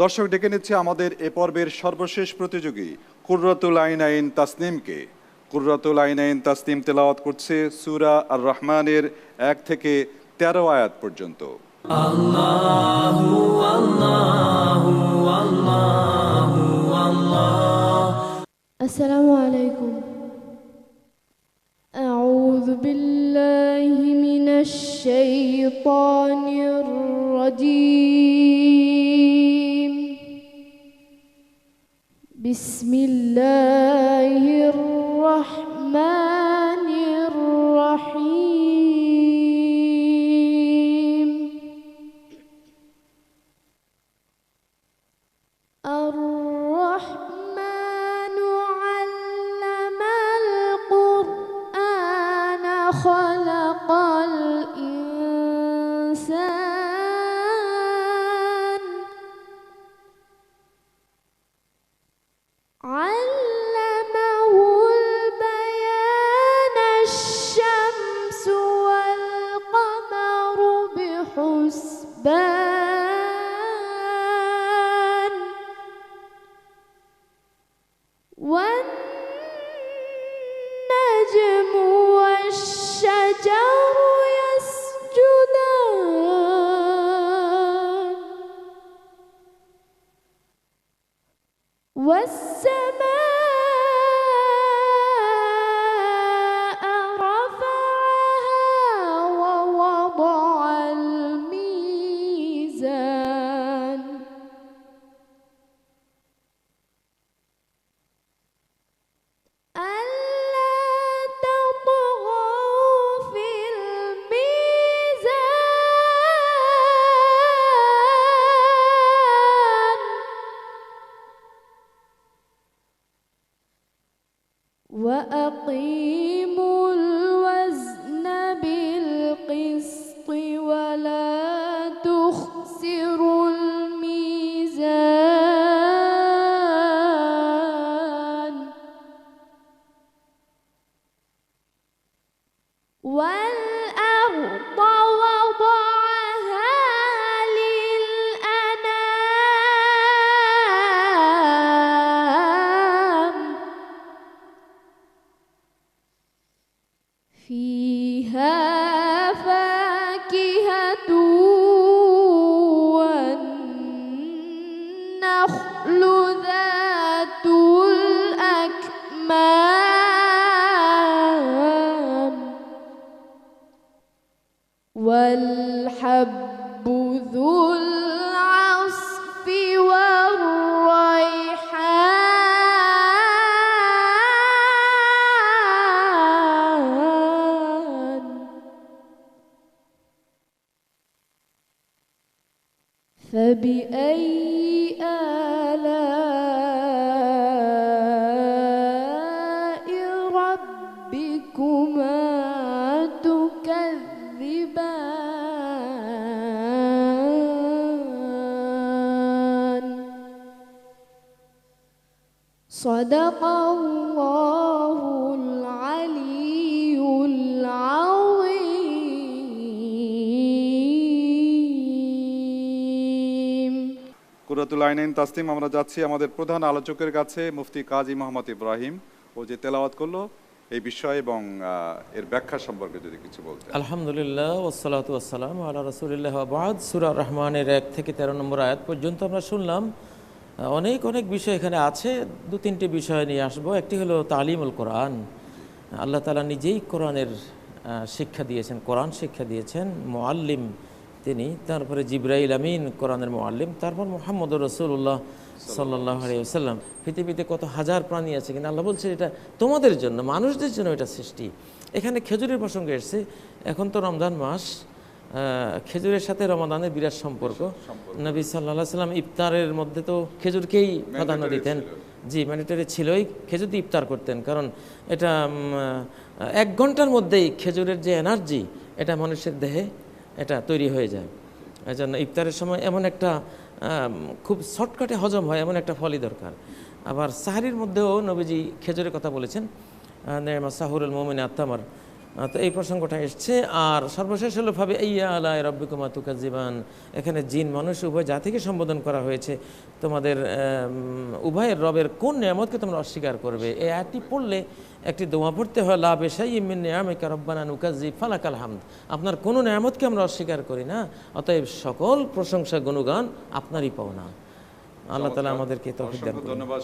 দর্শক ডেকে নিচ্ছে আমাদের এ পর্বের সর্বশেষ প্রতিযোগী কুররাতুল আইনাইন তাসনিমকে। কুররাতুল আইনাইন তাসনিম তেলাওয়াত করছে সূরা আর রহমানের 1 থেকে 13 আয়াত পর্যন্ত। আল্লাহু আল্লাহু আল্লাহু আল্লাহ। আসসালামু আলাইকুম। আউযু বিল্লাহি মিনাশ শাইতানির রাজীম। বিসমিল্লাহির রহমানির রহিম। الرحمن علم القرآن خلق الإنسان علمه البيان الشمس والقمر بحسبان والنجم والشجر يسجدان والسماء رفعها ووضع الميزان ألا تطغوا في الميزان وأقيموا الوزن بالقسط ولا تخسروا الميزان والأرض وضعها للأنام فيها فاكهة والنخل ذات الأكمام والحب ذو العصف والريحان فبأي آلاء ربكما تكذبان صدق الله العلي العظيم। কুররাতুল আইনাইন তাসনিম আমরা যাচ্ছি আমাদের প্রধান আলোচকের কাছে, মুফতি কাজী মোহাম্মদ ইব্রাহিম। ও যে তেলাওয়াত করলো এই বিষয় এবং এর ব্যাখ্যা সম্পর্কে যদি কিছু বলতেন। আলহামদুলিল্লাহ ওয়াসসালাতু ওয়াসসালামু আলা রাসূলিল্লাহ ওয়া বা'দ। সূরা রহমানের 1 থেকে 13 নম্বর আয়াত পর্যন্ত আমরা শুনলাম। অনেক বিষয় এখানে আছে। 2-3টি বিষয় নিয়ে আসবো। একটি হলো তালিমুল কোরআন। আল্লাহ তাআলা নিজেই কোরআনের শিক্ষা দিয়েছেন, কোরআন শিক্ষা দিয়েছেন। মুআল্লিম তিনি, তারপরে জিবরাইল আমিন কোরআনের মুআল্লিম, তারপর মুহাম্মদুর রাসূলুল্লাহ সাল্লাল্লাহু আলাইহি ওয়াসাল্লাম। পৃথিবীতে কত হাজার প্রাণী আছে, কিন্তু আল্লাহ বলছে এটা তোমাদের জন্য, মানুষদের জন্য এটা সৃষ্টি। এখানে খেজুরের প্রসঙ্গে এসেছে। এখন তো রমজান মাস, খেজুরের সাথে রমাদানের বিরাট সম্পর্ক। নবী সাল্লাল্লাহু আলাইহি ওয়াসাল্লাম ইফতারের মধ্যে তো খেজুরকেই প্রাধান্য দিতেন। জি, ম্যান্ডেটরি ছিলই, খেজুর দিয়ে ইফতার করতেন। কারণ এটা 1 ঘন্টার মধ্যেই খেজুরের যে এনার্জি, এটা মানুষের দেহে এটা তৈরি হয়ে যায়। এই জন্য ইফতারের সময় এমন একটা খুব শর্টকাটে হজম হয় এমন একটা ফলই দরকার। আবার সাহরির মধ্যেও নবীজি খেজুরের কথা বলেছেন, নেমা সাহুরুল মুমিন আত্মামার, তো এই প্রসঙ্গটা এসছে। আর সর্বশেষ হলো ভাবে ইয়া আলা রাব্বিকুমা তুকাজ্জিবান, এখানে জিন মানুষ উভয় জাতিকে সম্বোধন করা হয়েছে। তোমাদের উভয়ের রবের কোন নিয়ামতকে তোমরা অস্বীকার করবে? এই আয়াতটি পড়লে একটি দোয়া পড়তে হয়, লা বিশাইয়্যিম মিন নিআমিকা রাব্বানা নুকাজ্জিব ফালাকাল হামদ। আপনার কোনো নিয়ামতকে আমরা অস্বীকার করি না, অতএব সকল প্রশংসা গুণগান আপনারই পাওনা। আল্লাহ তাআলা আমাদেরকে তৌফিক দান করুন। ধন্যবাদ।